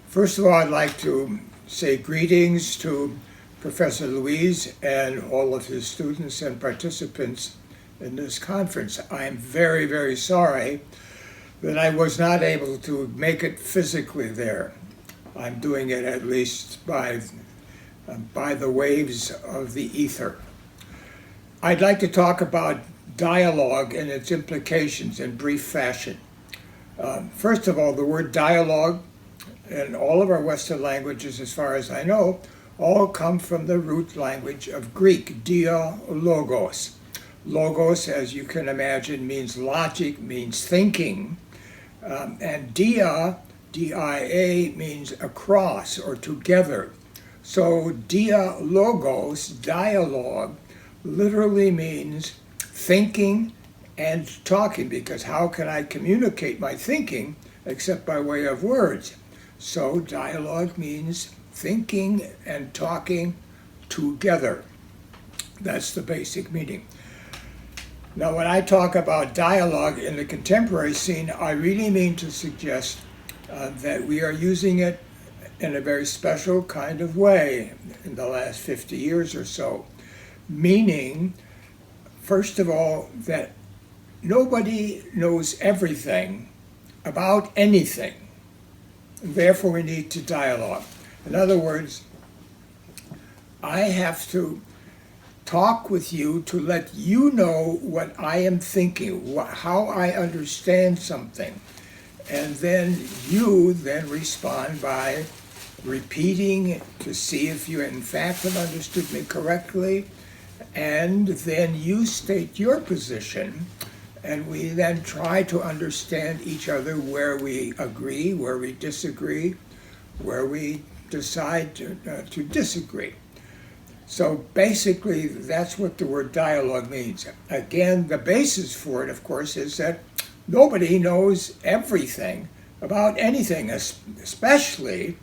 First of all, I'd like to say greetings to Professor Louise and all of his students and participants in this conference. I am very, very sorry that I was not able to make it physically there. I'm doing it at least by the waves of the ether. I'd like to talk about dialogue and its implications in brief fashion. First of all, the word dialogue in all of our Western languages, as far as I know, all come from the root language of Greek, dialogos. Logos, as you can imagine, means logic, means thinking, and dia means across or together. So dialogos, dialogue, literally means thinking and talking, because how can I communicate my thinking except by way of words? So dialogue means thinking and talking together. That's the basic meaning. Now, when I talk about dialogue in the contemporary scene, I really mean to suggest that we are using it in a very special kind of way in the last 50 years or so. Meaning, first of all, that nobody knows everything about anything. Therefore, we need to dialogue. In other words, I have to talk with you to let you know what I am thinking, how I understand something. And then you then respond by repeating to see if you in fact have understood me correctly. And then you state your position, and we then try to understand each other where we agree, where we disagree, where we decide to disagree. So basically, that's what the word dialogue means. Again, the basis for it, of course, is that nobody knows everything about anything, especially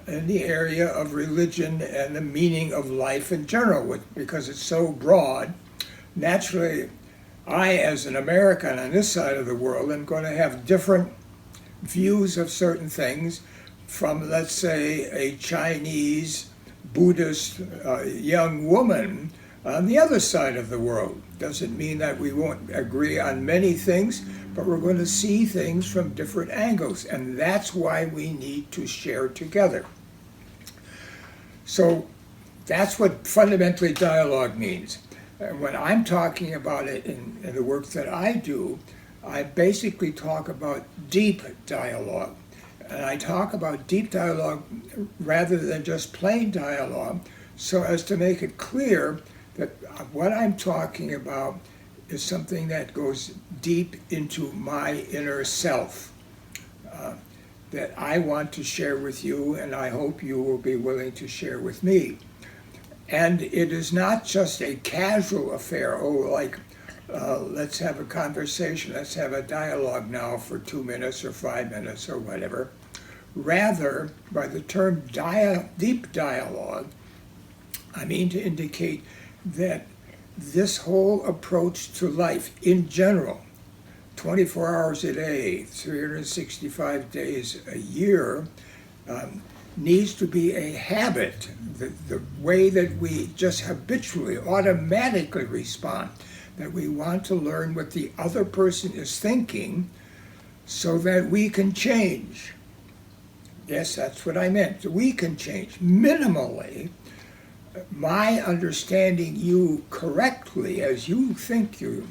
in the area of religion and the meaning of life in general, because it's so broad. Naturally, I, as an American on this side of the world, am going to have different views of certain things from, let's say, a Chinese Buddhist young woman on the other side of the world. Doesn't mean that we won't agree on many things, but we're going to see things from different angles, and that's why we need to share together. So that's what fundamentally dialogue means. And when I'm talking about it in the work that I do, I basically talk about deep dialogue. And I talk about deep dialogue rather than just plain dialogue, so as to make it clear that what I'm talking about is something that goes deep into my inner self, that I want to share with you, and I hope you will be willing to share with me. And it is not just a casual affair, let's have a conversation, let's have a dialogue now for 2 minutes or 5 minutes or whatever. Rather, by the term deep dialogue, I mean to indicate that this whole approach to life in general, 24 hours a day, 365 days a year, needs to be a habit, the way that we just habitually, automatically respond, that we want to learn what the other person is thinking so that we can change. Yes, that's what I meant. We can change minimally. My understanding you correctly as you think you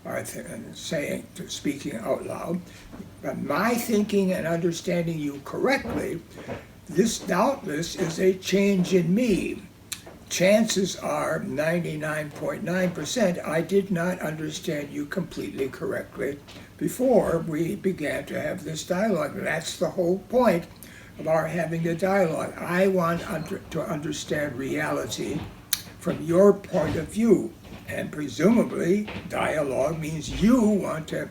are saying, speaking out loud, but my thinking and understanding you correctly, this doubtless is a change in me. Chances are 99.9% I did not understand you completely correctly before we began to have this dialogue. That's the whole point of our having the dialogue. I want to understand reality from your point of view. And presumably, dialogue means you want to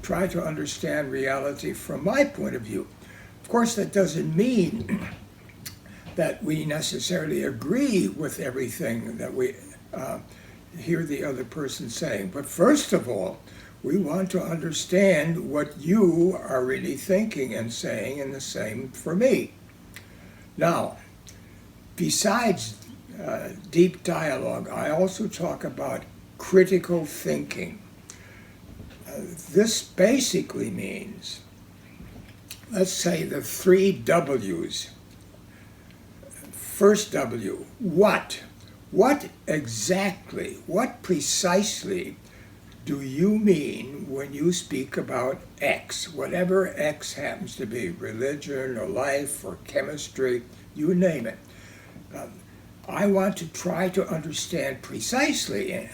try to understand reality from my point of view. Of course, that doesn't mean that we necessarily agree with everything that we hear the other person saying. But first of all, we want to understand what you are really thinking and saying, and the same for me. Now, besides deep dialogue, I also talk about critical thinking. This basically means, let's say, the three W's. First W, what? What exactly, what precisely do you mean when you speak about X? Whatever X happens to be, religion or life or chemistry, you name it. I want to try to understand precisely,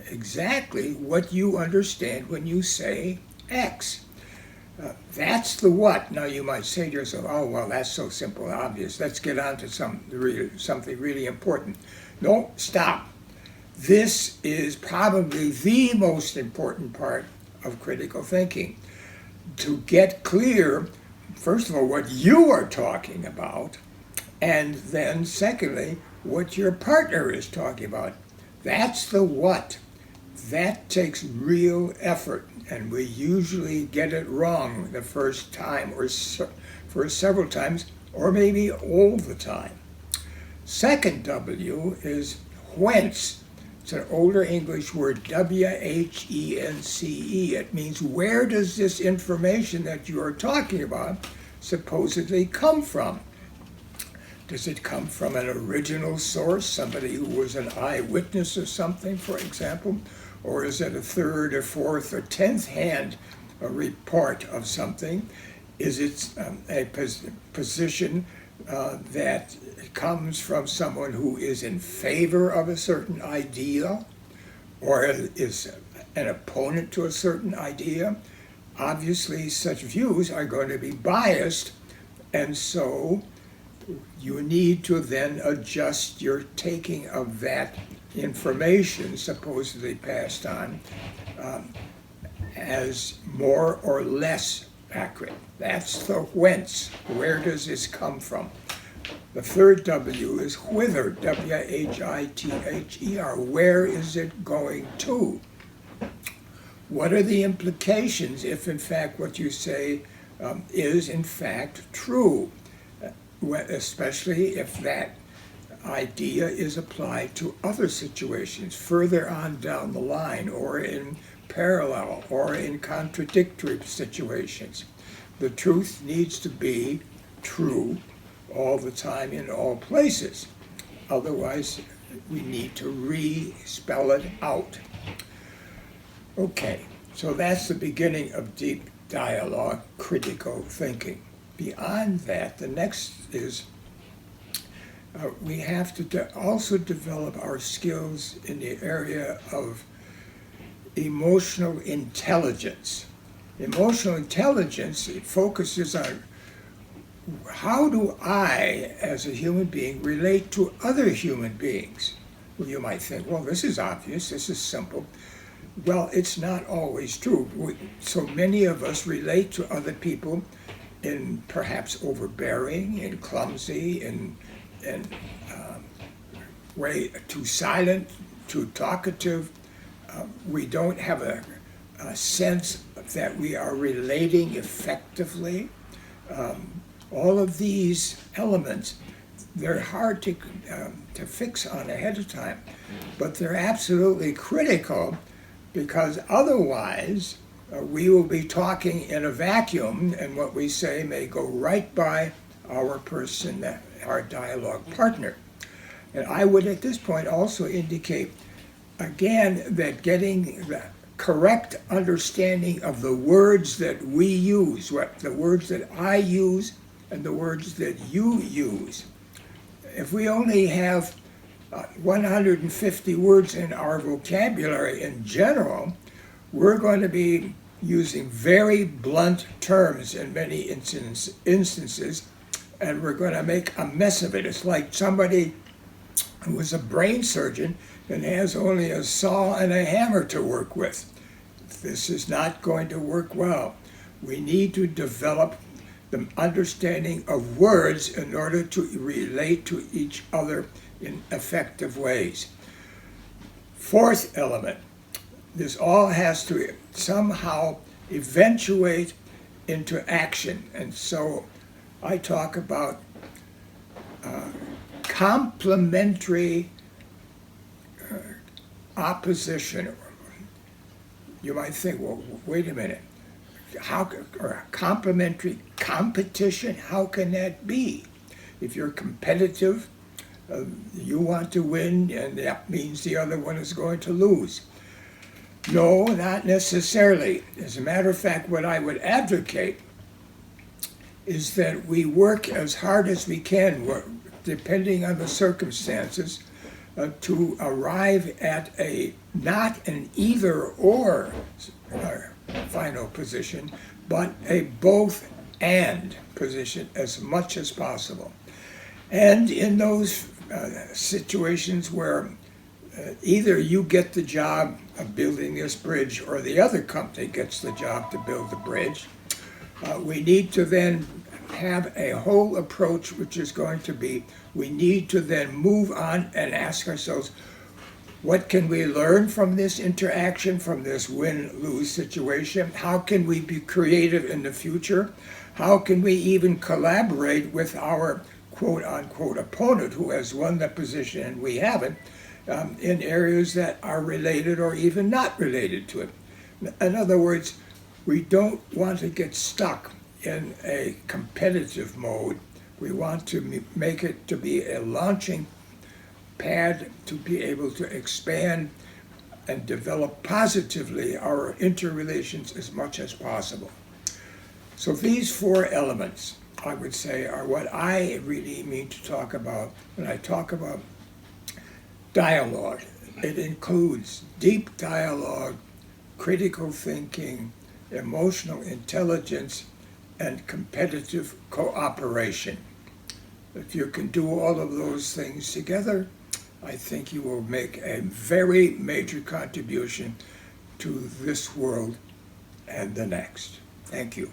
exactly what you understand when you say X. That's the what. Now you might say to yourself, oh, well, that's so simple and obvious. Let's get on to something really important. No, stop. This is probably the most important part of critical thinking. To get clear, first of all, what you are talking about, and then secondly, what your partner is talking about. That's the what. That takes real effort, and we usually get it wrong the first time or for several times, or maybe all the time. Second W is whence. It's an older English word, W-H-E-N-C-E. It means where does this information that you are talking about supposedly come from? Does it come from an original source, somebody who was an eyewitness of something, for example? Or is it a third or fourth or 10th hand report of something? Is it a position that comes from someone who is in favor of a certain idea, or is an opponent to a certain idea? Obviously, such views are going to be biased, and so you need to then adjust your taking of that information supposedly passed on as more or less accurate. That's the whence. Where does this come from? The third W is whither, W-H-I-T-H-E-R. Where is it going to? What are the implications if, in fact, what you say is, in fact, true? Especially if that idea is applied to other situations further on down the line, or in parallel, or in contradictory situations. The truth needs to be true all the time in all places. Otherwise, we need to re-spell it out. Okay, so that's the beginning of deep dialogue, critical thinking. Beyond that, the next is we have to also develop our skills in the area of emotional intelligence. Emotional intelligence, it focuses on how do I, as a human being, relate to other human beings? Well, you might think, well, this is obvious, this is simple. Well, it's not always true. So many of us relate to other people in perhaps overbearing and clumsy and way too silent, too talkative. We don't have a sense that we are relating effectively. All of these elements, they're hard to fix on ahead of time, but they're absolutely critical, because otherwise we will be talking in a vacuum, and what we say may go right by our person, our dialogue partner. And I would at this point also indicate, again, that getting the correct understanding of the words that we use, the words that I use and the words that you use. If we only have 150 words in our vocabulary in general, we're going to be using very blunt terms in many instances, and we're going to make a mess of it. It's like somebody who was a brain surgeon and has only a saw and a hammer to work with. This is not going to work well. We need to develop the understanding of words in order to relate to each other in effective ways. Fourth element, this all has to somehow eventuate into action. And so I talk about complementary opposition. You might think, well, wait a minute, or a complementary competition, how can that be? If you're competitive, you want to win, and that means the other one is going to lose. No, not necessarily. As a matter of fact, what I would advocate is that we work as hard as we can, depending on the circumstances, to arrive at not an either-or final position, but a both-and position as much as possible. And in those situations where either you get the job of building this bridge or the other company gets the job to build the bridge, we need to then have a whole approach, which is going to be, we need to then move on and ask ourselves, what can we learn from this interaction, from this win-lose situation? How can we be creative in the future? How can we even collaborate with our quote-unquote opponent who has won the position and we haven't, in areas that are related or even not related to it? In other words, we don't want to get stuck in a competitive mode. We want to make it to be a launching pad to be able to expand and develop positively our interrelations as much as possible. So these four elements, I would say, are what I really mean to talk about when I talk about dialogue. It includes deep dialogue, critical thinking, emotional intelligence, and competitive cooperation. If you can do all of those things together, I think you will make a very major contribution to this world and the next. Thank you.